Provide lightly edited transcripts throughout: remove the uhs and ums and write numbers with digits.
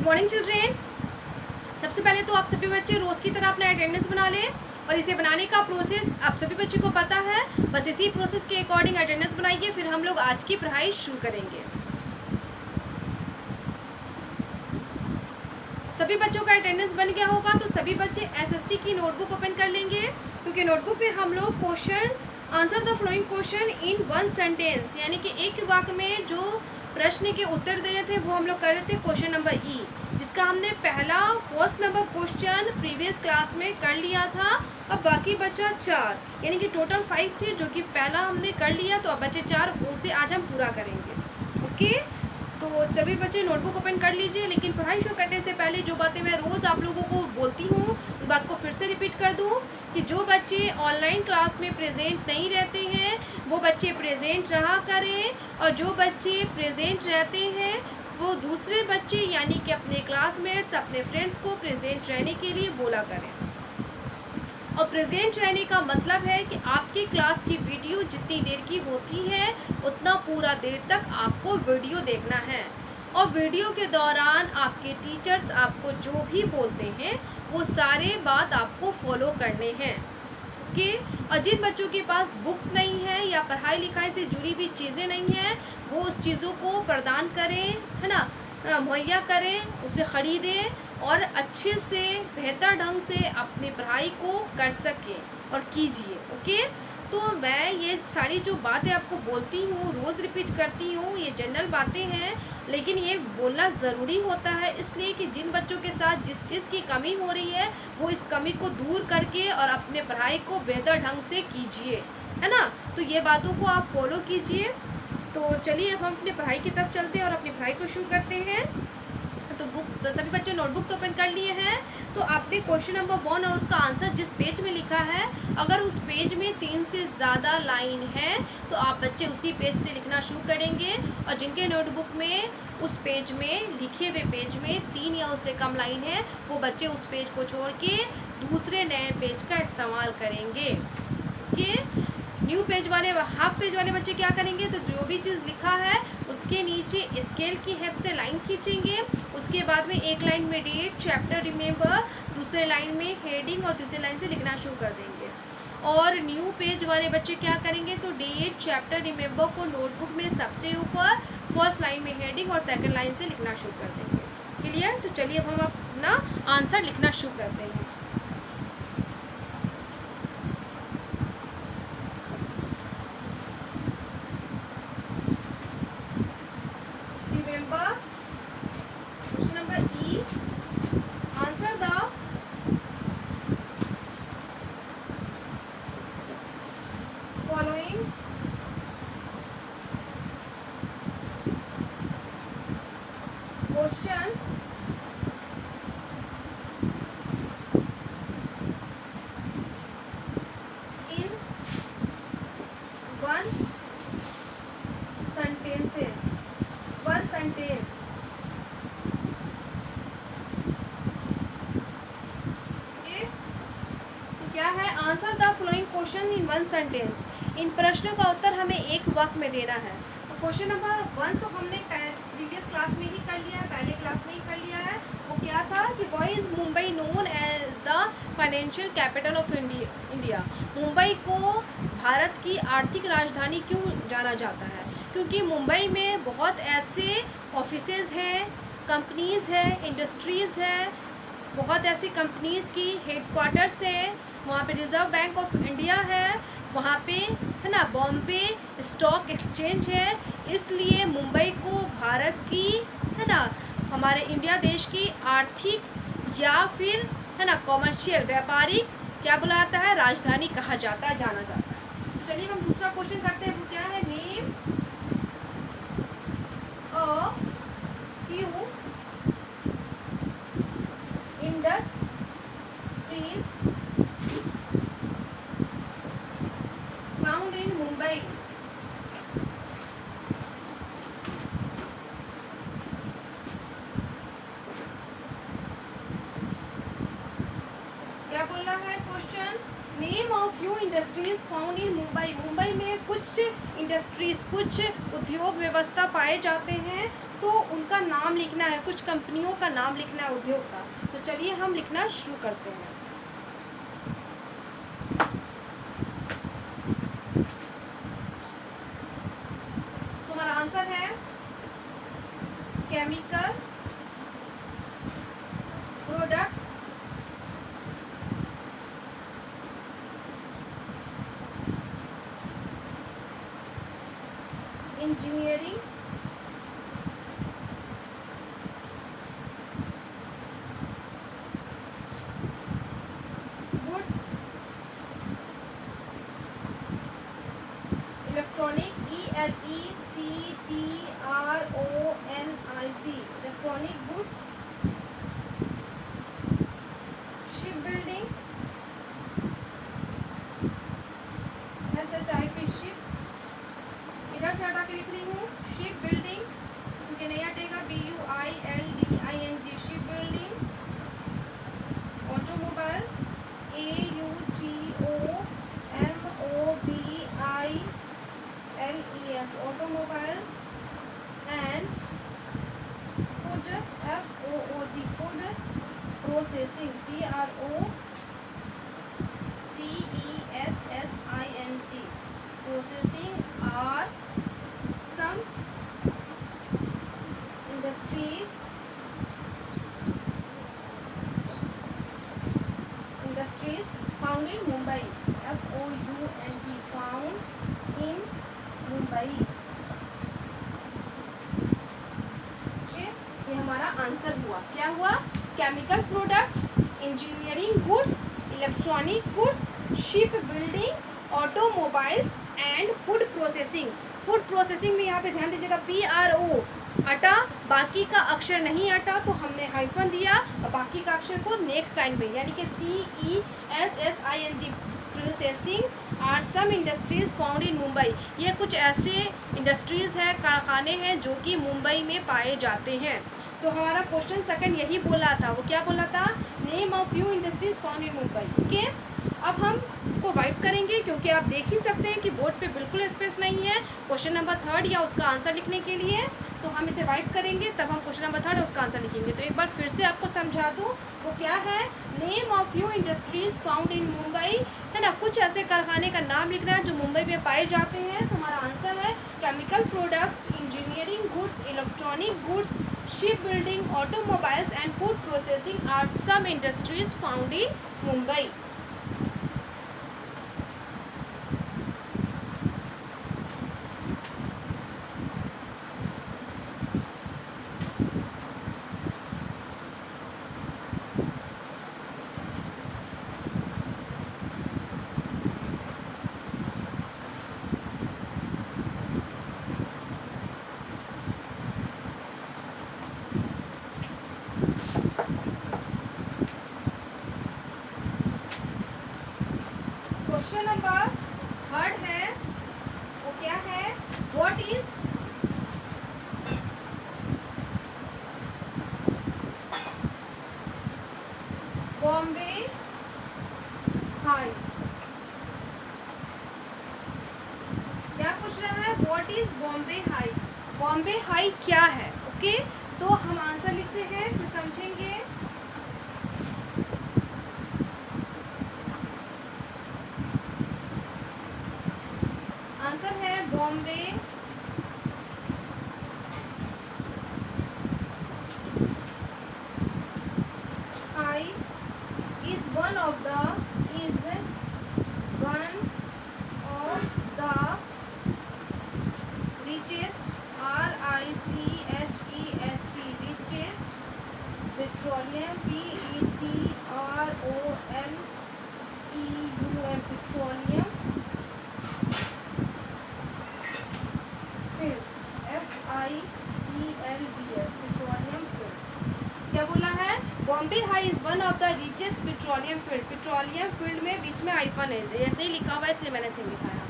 Morning children. सबसे पहले तो आप सभी बच्चे रोज़ की तरह अपना अटेंडेंस बना लें और इसे बनाने का प्रोसेस आप सभी बच्चों को पता है। बस इसी प्रोसेस के अकॉर्डिंग अटेंडेंस बनाइए, फिर हम लोग आज की पढ़ाई शुरू करेंगे। सभी बच्चों का अटेंडेंस बन गया होगा तो सभी बच्चे एसएसटी की नोटबुक ओपन कर लेंगे, क्योंकि नोटबुक में हम लोग question answer the flowing question in one sentence, यानी कि एक वाक्य में जो प्रश्न के उत्तर देने थे वो हम लोग कर रहे थे क्वेश्चन नंबर ई, जिसका हमने पहला first number question previous class में कर लिया था। अब बाकी बचा 4, यानी कि टोटल 5 थे, जो कि पहला हमने कर लिया, तो अब बचे 4, उनसे आज हम पूरा करेंगे। ओके, तो सभी बच्चे नोटबुक ओपन कर लीजिए। लेकिन पढ़ाई शुरू करने से पहले जो बातें मैं रोज़ आप लोगों को बोलती हूँ उन बात को फिर से रिपीट कर दूँ कि जो बच्चे ऑनलाइन क्लास में प्रेजेंट नहीं रहते हैं वो बच्चे प्रेजेंट रहा करें, और जो बच्चे प्रेजेंट रहते हैं वो दूसरे बच्चे यानी कि अपने क्लासमेट्स, अपने फ्रेंड्स को प्रेजेंट रहने के लिए बोला करें। और प्रेजेंट रहने का मतलब है कि आपकी क्लास की वीडियो जितनी देर की होती है उतना पूरा देर तक आपको वीडियो देखना है, और वीडियो के दौरान आपके टीचर्स आपको जो भी बोलते हैं वो सारे बात आपको फॉलो करने हैं। ओके, और जिन बच्चों के पास बुक्स नहीं है या पढ़ाई लिखाई से जुड़ी हुई चीज़ें नहीं हैं वो उस चीज़ों को प्रदान करें, है ना, मुहैया करें, उसे ख़रीदें और अच्छे से बेहतर ढंग से अपनी पढ़ाई को कर सकें और कीजिए। ओके, तो मैं ये सारी जो बातें आपको बोलती हूँ, रोज़ रिपीट करती हूँ, ये जनरल बातें हैं, लेकिन ये बोलना ज़रूरी होता है, इसलिए कि जिन बच्चों के साथ जिस चीज़ की कमी हो रही है वो इस कमी को दूर करके और अपने पढ़ाई को बेहतर ढंग से कीजिए, है ना। तो ये बातों को आप फॉलो कीजिए। तो चलिए अब हम अपनी पढ़ाई की तरफ चलते हैं और अपनी पढ़ाई को शुरू करते हैं। तो सभी बच्चे नोटबुक तो ओपन कर लिए हैं, तो आपने क्वेश्चन नंबर 1 और उसका आंसर जिस पेज में लिखा है, अगर उस पेज में 3 से ज़्यादा लाइन है तो आप बच्चे उसी पेज से लिखना शुरू करेंगे, और जिनके नोटबुक में उस पेज में लिखे हुए पेज में 3 या उससे कम लाइन है वो बच्चे उस पेज को छोड़ के दूसरे नए पेज का इस्तेमाल करेंगे। ओके, न्यू पेज वाले, हाफ पेज वाले बच्चे क्या करेंगे, तो जो भी चीज़ लिखा है उसके नीचे स्केल की हेल्प से लाइन खींचेंगे, उसके बाद में एक लाइन में डेट, चैप्टर रिमेंबर, दूसरे लाइन में हेडिंग और तीसरे लाइन से लिखना शुरू कर देंगे। और न्यू पेज वाले बच्चे क्या करेंगे, तो डेट, चैप्टर रिमेंबर को नोटबुक में सबसे ऊपर फर्स्ट लाइन में हेडिंग और सेकंड लाइन से लिखना शुरू कर देंगे। क्लियर? तो चलिए अब हम अपना आंसर लिखना शुरू करते हैं। Questions in one sentences, one sentence। Okay, तो क्या है, answer the following question in one sentence. इन प्रश्नों का उत्तर हमें एक वाक्य में देना है। तो क्वेश्चन नंबर 1 तो हमने प्रीवियस क्लास में ही कर लिया है, पहले क्लास में ही कर लिया है। वो क्या था कि why is Mumbai known as the financial capital of India. Mumbai को भारत की आर्थिक राजधानी क्यों जाना जाता है, क्योंकि मुंबई में बहुत ऐसे ऑफिसेज़ हैं, कंपनीज़ हैं, इंडस्ट्रीज़ हैं, बहुत ऐसी कंपनीज़ की हेडक्वार्टर्स हैं, वहाँ पे रिज़र्व बैंक ऑफ इंडिया है, वहाँ पे, है ना, बॉम्बे स्टॉक एक्सचेंज है, इसलिए मुंबई को भारत की, है ना, हमारे इंडिया देश की आर्थिक या फिर, है ना, कॉमर्शियल, व्यापारिक क्या बुला जाता है, राजधानी कहा जाता है, जाना जाता है। तो चलिए हम दूसरा क्वेश्चन करते हैं। वो क्या है, name a few industries found in Mumbai. Industries found in Mumbai, Mumbai में कुछ इंडस्ट्रीज, कुछ उद्योग व्यवस्था पाए जाते हैं, तो उनका नाम लिखना है, कुछ कंपनियों का नाम लिखना है उद्योग का। तो चलिए हम लिखना शुरू करते हैं। तुम्हारा आंसर है chemical products, engineering, goods, electronic, ELECTRONIC, electronic goods, ship building, SHIP ship, इधर से हटा के लिख रही हूँ शिप बिल्डिंग, क्योंकि नहीं हटेगा, BUILDING ship building, automobiles, AUTOMOBILES automobiles, and food, FOOD food processing, PROCESSING processing are some industries found in Mumbai, FOUND found in Mumbai. ये हमारा आंसर हुआ। क्या हुआ? Chemical products, engineering goods, electronic goods, ship building, automobiles and food processing. Food processing में यहाँ पे ध्यान दीजिएगा, PRO अटा, बाकी का अक्षर नहीं अटा तो हमने हाइफन दिया, और बाकी का अक्षर को नेक्स्ट लाइन में, यानी कि CESSING processing are some industries found in Mumbai. ये कुछ ऐसे इंडस्ट्रीज है, कारखाने हैं जो कि मुंबई में पाए जाते हैं। तो हमारा क्वेश्चन सेकंड यही बोला था। वो क्या बोला था? Name of few industries found in Mumbai. Okay, अब हम इसको वाइप करेंगे, क्योंकि आप देख ही सकते हैं कि बोर्ड पे बिल्कुल स्पेस नहीं है क्वेश्चन नंबर 3 या उसका आंसर लिखने के लिए। तो हम इसे वाइप करेंगे, तब हम क्वेश्चन नंबर 3 उसका आंसर लिखेंगे। तो एक बार फिर से आपको समझा दूँ, वो क्या है? Name of few industries found in Mumbai, है ना। कुछ ऐसे कारखाने का नाम लिखना है जो मुंबई में पाए जाते हैं। तो हमारा आंसर है chemical products, engineering goods, electronic goods, ship building, automobiles and food processing are some industries found in Mumbai. Question number 3 है, वो क्या है? What is Bombay high? क्या पूछ रहा है? What is Bombay high? Bombay high क्या है? ओके, तो हम आंसर लिखते हैं, फिर समझेंगे। आंसर है Bombay high is one of the richest, RICHEST richest petroleum, PETROLEUM petroleum fields, FIELDS petroleum fields। क्या बोला है? Bombay high is one of the richest petroleum field. Petroleum field में बीच में आइफन है, ऐसे ही लिखा हुआ है, इसलिए मैंने ऐसे लिखा है।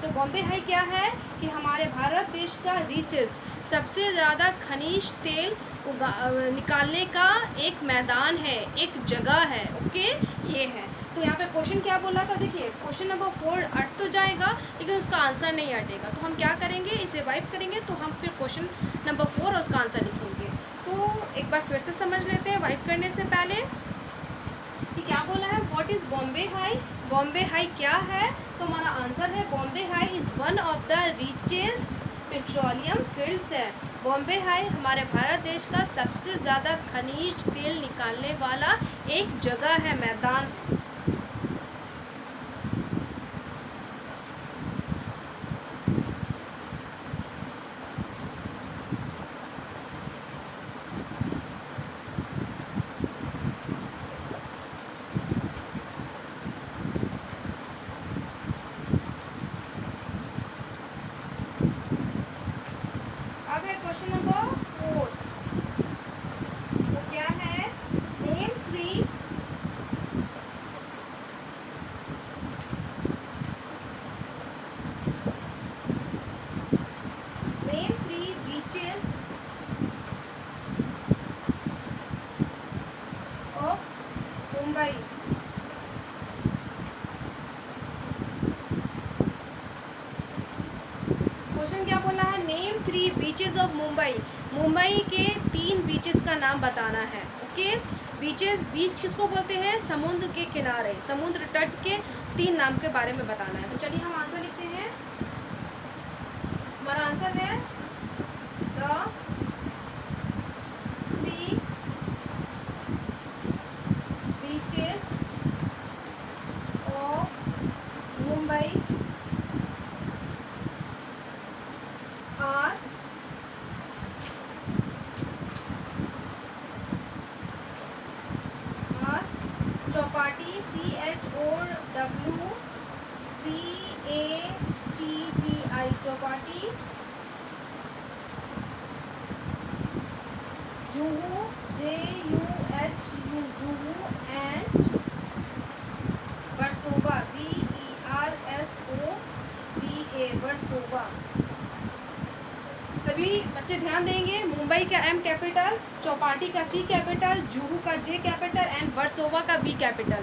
तो बॉम्बे हाई क्या है कि हमारे भारत देश का रिचेस्ट, सबसे ज़्यादा खनिज तेल निकालने का एक मैदान है, एक जगह है। ओके, ये है। तो यहाँ पे क्वेश्चन क्या बोला था, देखिए क्वेश्चन नंबर 4 अट तो जाएगा लेकिन उसका आंसर नहीं अटेगा, तो हम क्या करेंगे, इसे वाइप करेंगे तो हम फिर क्वेश्चन नंबर 4 और उसका आंसर लिखेंगे। तो एक बार फिर से समझ लेते हैं वाइप करने से पहले कि क्या बोला है, what is Bombay high, Bombay high क्या है, तो हमारा आंसर है Bombay high is one of the richest petroleum fields है। बॉम्बे हाई हमारे भारत देश का सबसे ज़्यादा खनिज तेल निकालने वाला एक जगह है, मैदान। अब है क्वेश्चन नंबर 4, तो क्या है, name 3 beaches of Mumbai. Question क्या बोला है, name 3 beaches of Mumbai, Mumbai के 3 बीचेस का नाम बताना है। ओके, बीचेस, बीच किसको बोलते हैं, समुद्र के किनारे, समुद्र तट के 3 नाम के बारे में बताना है। तो चलिए हम आंसर लिखते हैं। हमारा आंसर है the 3 beaches of Mumbai are Chowpatty, CHOWPATTI, Chowpatty, Juhu, JUHU, Juhu, and Versova, VERSOVA, Versova. सभी बच्चे ध्यान देंगे, मुंबई का M कैपिटल, चौपाटी का C कैपिटल, जुहू का J कैपिटल एंड वर्सोवा का V कैपिटल।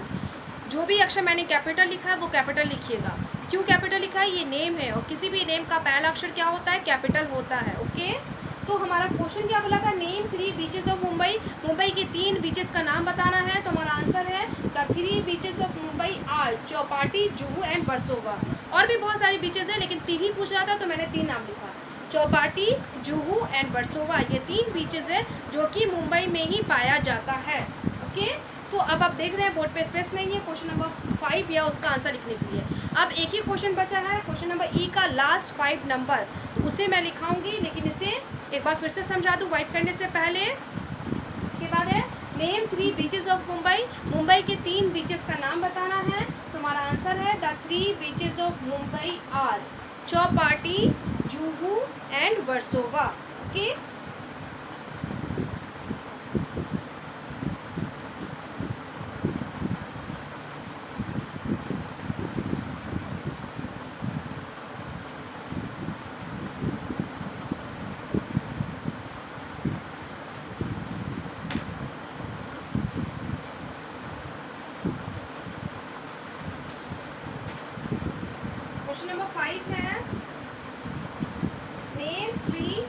जो भी अक्षर मैंने कैपिटल लिखा है वो कैपिटल लिखिएगा। क्यों कैपिटल लिखा है, ये नेम है और किसी भी नेम का पहला अक्षर क्या होता है, कैपिटल होता है। ओके, तो हमारा क्वेश्चन क्या बोला था, name 3 beaches of Mumbai, Mumbai के 3 बीचेस का नाम बताना है। तो हमारा आंसर है the 3 beaches of Mumbai are Chowpatty, Juhu and Versova. और भी बहुत सारी बीचेस हैं लेकिन 3 ही पूछ रहा था तो मैंने 3 नाम लिखा, चौपाटी, जुहू एंड वर्सोवा, ये 3 बीचेस है जो कि मुंबई में ही पाया जाता है। ओके, तो अब आप देख रहे हैं बोर्ड पे स्पेस नहीं है क्वेश्चन नंबर 5 या उसका आंसर लिखने के लिए। अब एक ही क्वेश्चन बचा है, क्वेश्चन नंबर ई का लास्ट 5 नंबर, उसे मैं लिखाऊंगी लेकिन इसे एक बार फिर से समझा दूँ वाइप करने से पहले। इसके बाद है name 3 beaches of Mumbai, Mumbai के 3 बीचेस का नाम बताना है। तो हमारा आंसर है the 3 beaches of Mumbai are Chowpatty, Juhu and Versova. Okay, question number 5 है, name 3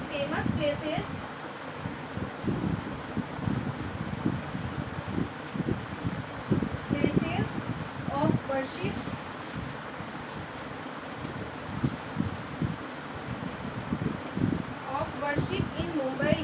famous places of worship in Mumbai.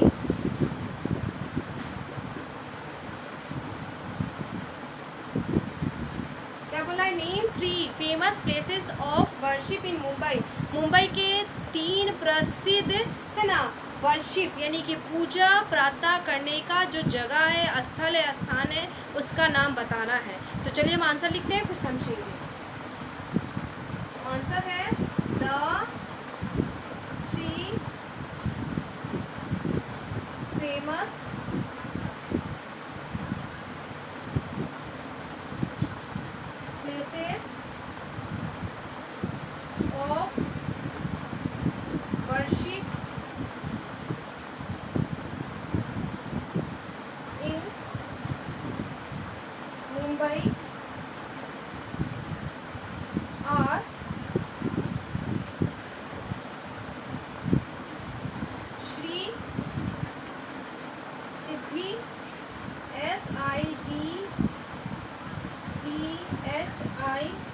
Name 3 famous places of worship in Mumbai, Mumbai के 3 प्रसिद्ध है ना वर्शिप यानी कि पूजा प्रार्थना करने का जो जगह है, स्थल है, स्थान है, उसका नाम बताना है। तो चलिए हम आंसर लिखते हैं फिर समझेंगे। आंसर है the 3 famous places of worship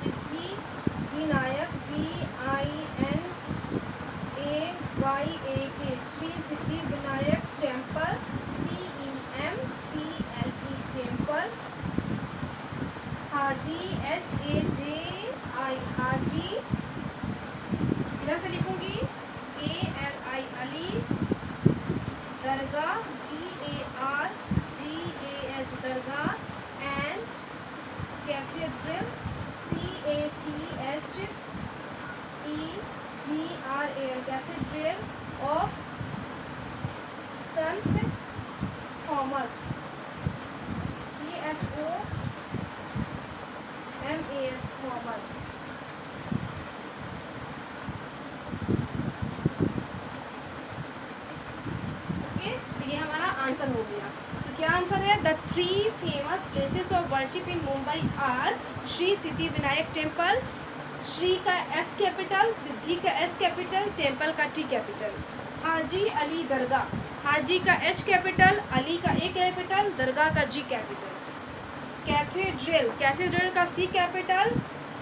Siddhi Vinayak VINAYAK Shri Siddhi Vinayak temple TEMPLE temple. Haji HAJI हाजी, इधर से लिखूंगी ALI Ali, Dargah DARGAH Dargah, and cathedral CATHEDRAL cathedral of Sant Thomas THOMAS Thomas. Okay, तो ये हमारा आंसर हो गया। तो क्या आंसर है? The 3 famous places of worship in Mumbai are Shri Siddhi Vinayak temple, Shri का S कैपिटल, सिद्धि का S कैपिटल, टेम्पल का T कैपिटल। हाजी अली दरगाह, हाजी का H कैपिटल, अली का A कैपिटल, दरगाह का G कैपिटल। कैथेड्रल, कैथेड्रल का C कैपिटल,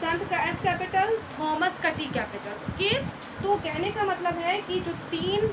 संत का S कैपिटल, थॉमस का T कैपिटल। ओके, तो कहने का मतलब है कि जो 3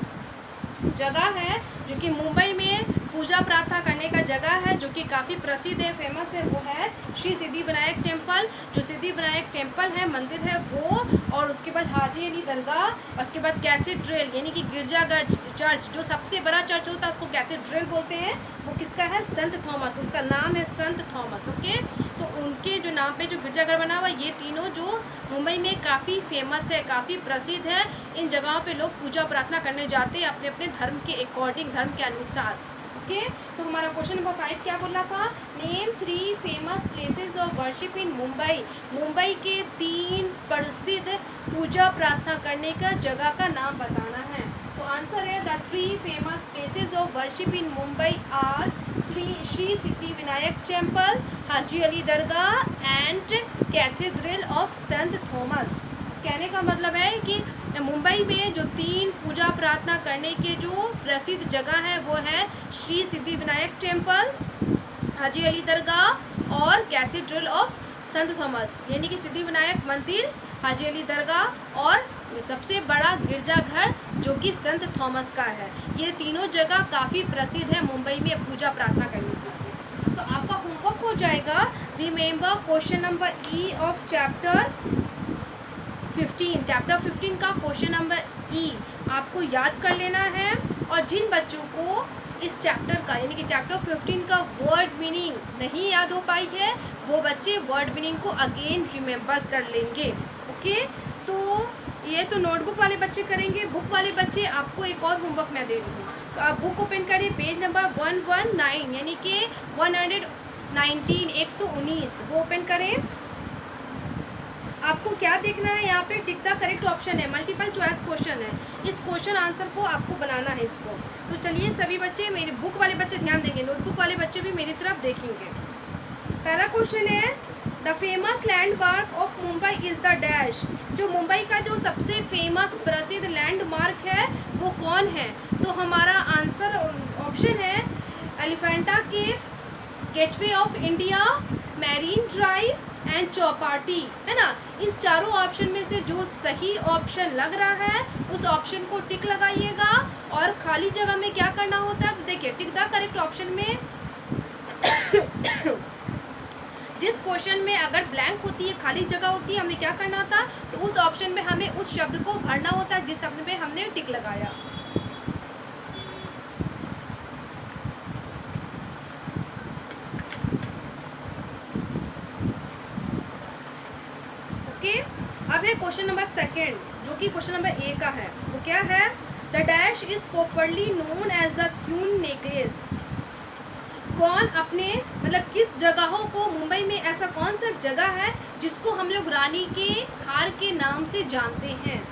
जगह है जो कि मुंबई में पूजा प्रार्थना करने का जगह है, जो कि काफ़ी प्रसिद्ध है, फेमस है, वो है श्री सिद्धि विनायक टेम्पल, जो सिद्धि विनायक टेम्पल है, मंदिर है वो, और उसके बाद हाजी अली दरगाह, और उसके बाद कैथेड्रल यानी कि गिरजाघर चर्च, जो सबसे बड़ा चर्च होता है उसको कैथेड्रल बोलते हैं, वो किसका है? संत थॉमस, उनका नाम है संत थॉमस। ओके, तो उनके जो नाम पे जो गिरजाघर बना हुआ, ये तीनों जो मुंबई में काफ़ी फेमस है, काफ़ी प्रसिद्ध है, इन जगहों पे लोग पूजा प्रार्थना करने जाते हैं अपने अपने धर्म के अकॉर्डिंग, धर्म के अनुसार। ओके, तो हमारा क्वेश्चन नंबर 5 क्या बोला था? Name 3 famous places of worship in Mumbai, Mumbai के 3 प्रसिद्ध पूजा प्रार्थना करने का जगह का नाम बताना है। तो आंसर है the 3 famous places of worship in Mumbai are Shri Siddhi Vinayak temple, Haji Ali Dargah and cathedral of Saint Thomas. कहने का मतलब है कि मुंबई में जो 3 पूजा प्रार्थना करने के जो प्रसिद्ध जगह है वो है श्री सिद्धि विनायक टेम्पल, हाजी अली दरगाह और कैथेड्रल ऑफ संत थॉमस, यानी कि सिद्धि विनायक मंदिर, हाजी अली दरगाह और सबसे बड़ा गिरजाघर जो कि संत थॉमस का है। ये तीनों जगह काफ़ी प्रसिद्ध है मुंबई में पूजा प्रार्थना करने के लिए। तो आपका होमवर्क हो जाएगा, remember question number E of chapter 15 का क्वेश्चन नंबर E आपको याद कर लेना है, और जिन बच्चों को इस चैप्टर का यानी कि चैप्टर 15 का वर्ड मीनिंग नहीं याद हो पाई है, वो बच्चे वर्ड मीनिंग को अगेन रिमेंबर कर लेंगे। ओके, तो ये तो नोटबुक वाले बच्चे करेंगे, बुक वाले बच्चे आपको एक और होमवर्क मैं दे रही हूँ। तो आप बुक ओपन करिए, पेज नंबर 119 यानी कि 119 वो ओपन करें। आपको क्या देखना है? यहाँ पे टिक द करेक्ट ऑप्शन है, मल्टीपल चॉइस क्वेश्चन है, इस क्वेश्चन आंसर को आपको बनाना है इसको। तो चलिए सभी बच्चे, मेरे बुक वाले बच्चे ध्यान देंगे, नोटबुक वाले बच्चे भी मेरी तरफ देखेंगे। पहला क्वेश्चन है the famous landmark of Mumbai is the dash, जो मुंबई का जो सबसे फेमस प्रसिद्ध लैंडमार्क है वो कौन है? तो हमारा आंसर ऑप्शन है Elephanta caves, gateway of India, marine drive and Chowpatty, है ना। इस चारों ऑप्शन में से जो सही ऑप्शन लग रहा है उस ऑप्शन को टिक लगाइएगा, और खाली जगह में क्या करना होता है? तो देखिए, टिक द करेक्ट ऑप्शन में जिस क्वेश्चन में अगर ब्लैंक होती है, खाली जगह होती है, हमें क्या करना होता है? तो उस ऑप्शन में हमें उस शब्द को भरना होता है जिस शब्द में हमने टिक लगाया। अब है क्वेश्चन नंबर 2 जो कि क्वेश्चन नंबर A का है। वो क्या है? The dash is popularly known as the queen necklace. कौन अपने मतलब किस जगहों को, मुंबई में ऐसा कौन सा जगह है जिसको हम लोग रानी के हार के नाम से जानते हैं?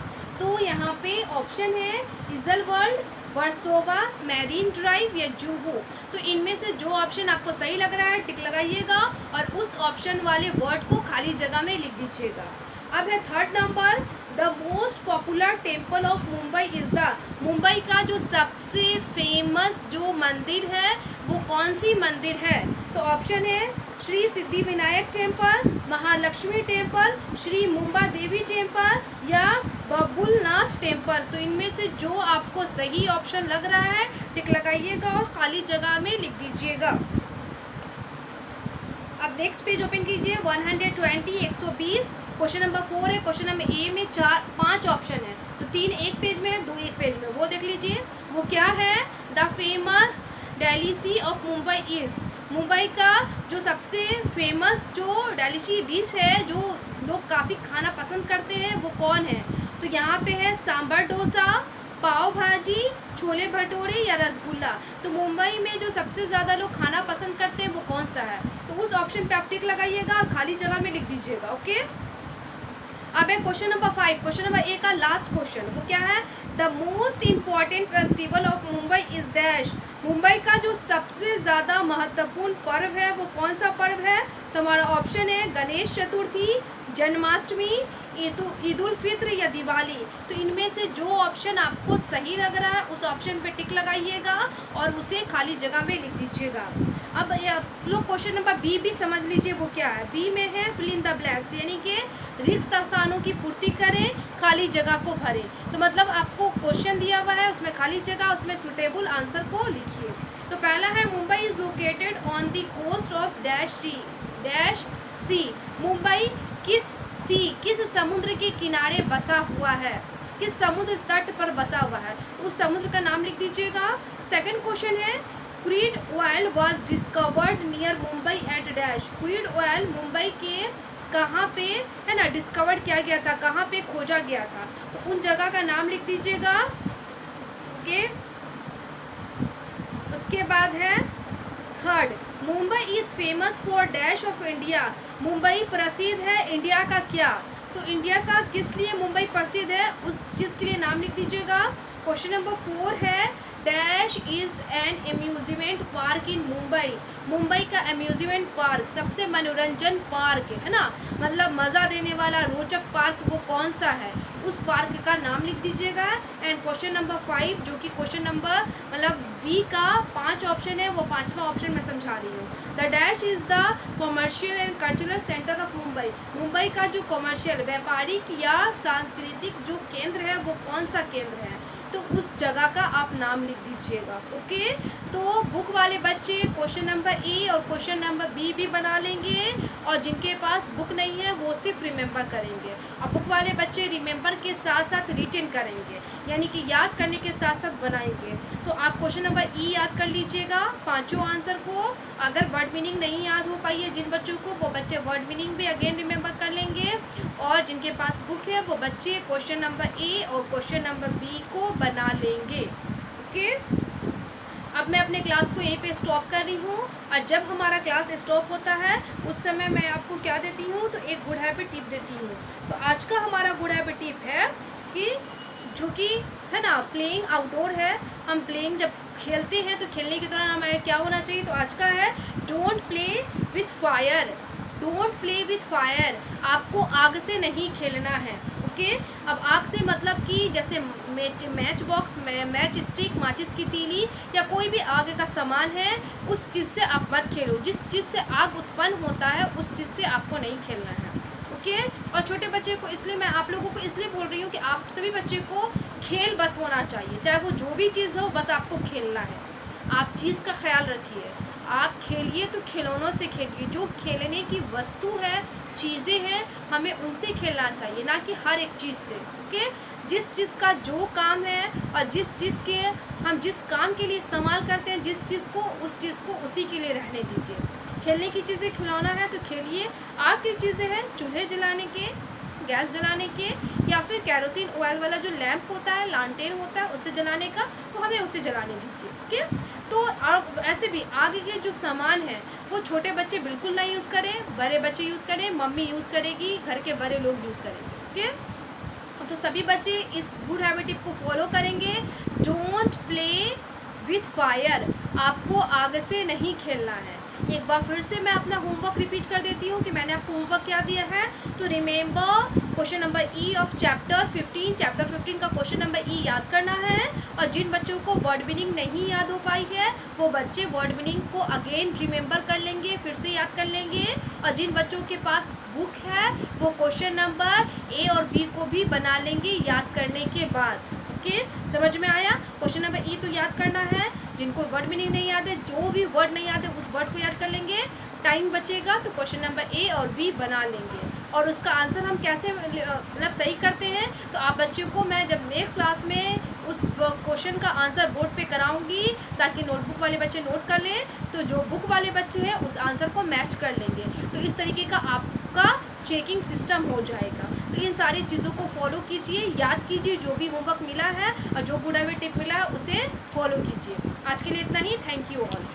तो यहाँ पे ऑप्शन है इजलवर्ल्ड, वर्सोवा, मैरीन ड्राइव या जुहू। तो इनमें से जो ऑप्शन आपको सही लग रहा है टिक लगाइएगा, और उस ऑप्शन वाले वर्ड को खाली जगह में लिख दीजिएगा। अब है 3rd number, the most popular temple of Mumbai is the, Mumbai का जो सबसे फेमस जो मंदिर है वो कौन सी मंदिर है? तो ऑप्शन है Shri Siddhi Vinayak temple, Mahalakshmi temple, Shri Mumba Devi temple या बबुलनाथ टेम्पल। तो इनमें से जो आपको सही ऑप्शन लग रहा है टिक लगाइएगा और खाली जगह में लिख दीजिएगा। अब नेक्स्ट पेज ओपन कीजिए, 120 120। क्वेश्चन नंबर 4 है। क्वेश्चन नंबर ए में 5 ऑप्शन है, तो 3 एक पेज में है, 2 एक पेज में। वो देख लीजिए वो क्या है। The famous DeLisi of Mumbai is, Mumbai का जो सबसे फेमस जो डेलिसी डिश है जो लोग काफ़ी खाना पसंद करते हैं वो कौन है। तो यहाँ पे है सांभर डोसा, पाव भाजी, छोले भटूरे या रसगुल्ला। तो मुंबई में जो सबसे ज़्यादा लोग खाना पसंद करते हैं वो कौन सा है, तो उस ऑप्शन पे आप टिक लगाइएगा और खाली जगह में लिख दीजिएगा। ओके, अब है question number 5। Question number A का लास्ट क्वेश्चन वो क्या है। The most important festival of Mumbai is dash, Mumbai का जो सबसे ज़्यादा महत्वपूर्ण पर्व है वो कौन सा पर्व है। तो हमारा ऑप्शन है गणेश चतुर्थी, जन्माष्टमी, ईद उल फित्र या दिवाली। तो इनमें से जो ऑप्शन आपको सही लग रहा है उस ऑप्शन पे टिक लगाइएगा और उसे खाली जगह में लिख दीजिएगा। अब आप लोग क्वेश्चन नंबर बी भी समझ लीजिए वो क्या है। बी में है फिल इन द ब्लैंक्स, यानी कि रिक्त स्थानों की पूर्ति करें, खाली जगह को भरें। तो मतलब आपको क्वेश्चन दिया हुआ है उसमें खाली जगह, उसमें सुटेबल आंसर को लिखिए। तो पहला है Mumbai is located on the coast of dash sea, Mumbai किस समुद्र के किनारे बसा हुआ है, किस समुद्र तट पर बसा हुआ है, तो उस समुद्र का नाम लिख दीजिएगा। सेकंड क्वेश्चन है crude oil was discovered near Mumbai at dash, crude oil Mumbai के कहाँ पे है ना डिस्कवर किया गया था, कहाँ पे खोजा गया था, तो उन जगह का नाम लिख दीजिएगा। ओके, उसके बाद है third, Mumbai is famous for dash of India, Mumbai प्रसिद्ध है इंडिया का क्या। तो इंडिया का किस लिए मुंबई प्रसिद्ध है उस चीज़ के लिए नाम लिख दीजिएगा। क्वेश्चन नंबर 4 है dash is an amusement park इन मुंबई, मुंबई का अम्यूज़मेंट पार्क सबसे मनोरंजन पार्क है ना, मतलब मज़ा देने वाला रोचक पार्क वो कौन सा है, उस पार्क का नाम लिख दीजिएगा। एंड क्वेश्चन नंबर 5 जो कि क्वेश्चन नंबर मतलब बी का 5 ऑप्शन है वो 5वां ऑप्शन मैं समझा रही हूँ। The dash is the commercial and cultural centre of Mumbai, Mumbai का जो कॉमर्शियल व्यापारिक या सांस्कृतिक जो केंद्र है वो कौन सा केंद्र है, तो उस जगह का आप नाम लिख दीजिएगा। ओके, तो बुक वाले बच्चे क्वेश्चन नंबर ए और क्वेश्चन नंबर बी भी बना लेंगे और जिनके पास बुक नहीं है वो सिर्फ रिमेंबर करेंगे, और बुक वाले बच्चे रिमेंबर के साथ साथ रिटेन करेंगे, यानी कि याद करने के साथ साथ बनाएंगे। तो आप क्वेश्चन नंबर ई याद कर लीजिएगा 5 आंसर को। अगर वर्ड मीनिंग नहीं याद हो पाई है जिन बच्चों को, वो बच्चे वर्ड मीनिंग भी अगेन रिमेंबर कर लेंगे, और जिनके पास बुक है वो बच्चे क्वेश्चन नंबर ए और क्वेश्चन नंबर बी को बना लेंगे। ओके, अब मैं अपने क्लास को यहीं पे स्टॉप कर रही हूँ, और जब हमारा क्लास स्टॉप होता है उस समय मैं आपको क्या देती हूँ, तो एक गुड हैबिट टिप देती हूँ। तो आज का हमारा गुड हैबिट टिप है कि जो कि है ना प्लेइंग आउटडोर है, हम प्लेइंग जब खेलते हैं तो खेलने के दौरान हमें क्या होना चाहिए। तो आज का है don't play with fire, don't play with fire, आपको आग से नहीं खेलना है। ओके, अब आग से मतलब कि जैसे मैच बॉक्स, मैच स्टिक, माचिस की तीली या कोई भी आग का सामान है उस चीज़ से आप मत खेलो, जिस चीज़ से आग उत्पन्न होता है उस चीज़ से आपको नहीं खेलना है। ओके, और छोटे बच्चे को इसलिए मैं आप लोगों को इसलिए बोल रही हूँ कि आप सभी बच्चे को खेल बस होना चाहिए, चाहे वो जो भी चीज़ हो बस आपको खेलना है। आप चीज़ का ख्याल रखिए, आप खेलिए तो खिलौनों से खेलिए, जो खेलने की वस्तु है चीज़ें हैं हमें उनसे खेलना चाहिए, ना कि हर एक चीज़ से। ओके, जिस चीज़ का जो काम है और जिस चीज़ के हम जिस काम के लिए इस्तेमाल करते हैं जिस चीज़ को, उस चीज़ को उसी के लिए रहने दीजिए। खेलने की चीज़ें खिलौना है तो खेलिए, आपकी चीज़ें हैं चूल्हे जलाने के, गैस जलाने के, या फिर कैरोसिन ऑयल वाला जो लैंप होता है, लालटेन होता है, उससे जलाने का, तो हमें उससे जलाने दीजिए। ओके, तो आप ऐसे भी आगे के जो सामान है वो छोटे बच्चे बिल्कुल नहीं यूज़ करें, बड़े बच्चे यूज़ करें, मम्मी यूज़ करेगी, घर के बड़े लोग यूज़ करेंगे। ओके, तो सभी बच्चे इस गुड हैबिट टिप को फॉलो करेंगे। डोंट प्ले विथ फायर, आपको आग से नहीं खेलना है। एक बार फिर से मैं अपना होमवर्क रिपीट कर देती हूँ कि मैंने आपको होमवर्क क्या दिया है। तो remember question number E of chapter 15 का क्वेश्चन नंबर ई याद करना है। और जिन बच्चों को वर्ड मीनिंग नहीं याद हो पाई है वो बच्चे वर्ड मीनिंग को अगेन रिमेंबर कर लेंगे, फिर से याद कर लेंगे। और जिन बच्चों के पास बुक है वो क्वेश्चन नंबर ए और बी को भी बना लेंगे याद करने के बाद। ओके, समझ में आया? क्वेश्चन नंबर ई तो याद करना है, जिनको वर्ड मीनिंग नहीं याद है, जो भी वर्ड नहीं याद है उस वर्ड को याद कर लेंगे। टाइम बचेगा तो क्वेश्चन नंबर ए और बी बना लेंगे। और उसका आंसर हम कैसे मतलब सही करते हैं, तो आप बच्चों को मैं जब नेक्स्ट क्लास में उस क्वेश्चन का आंसर बोर्ड पे कराऊंगी ताकि नोटबुक वाले बच्चे नोट कर लें, तो जो बुक वाले बच्चे हैं उस आंसर को मैच कर लेंगे। तो इस तरीके का आपका चेकिंग सिस्टम हो जाएगा। तो इन सारी चीज़ों को फॉलो कीजिए, याद कीजिए, जो भी होमवर्क मिला है और जो गुड हैबिट टिप मिला है उसे फॉलो कीजिए। आज के लिए इतना ही। Thank you all.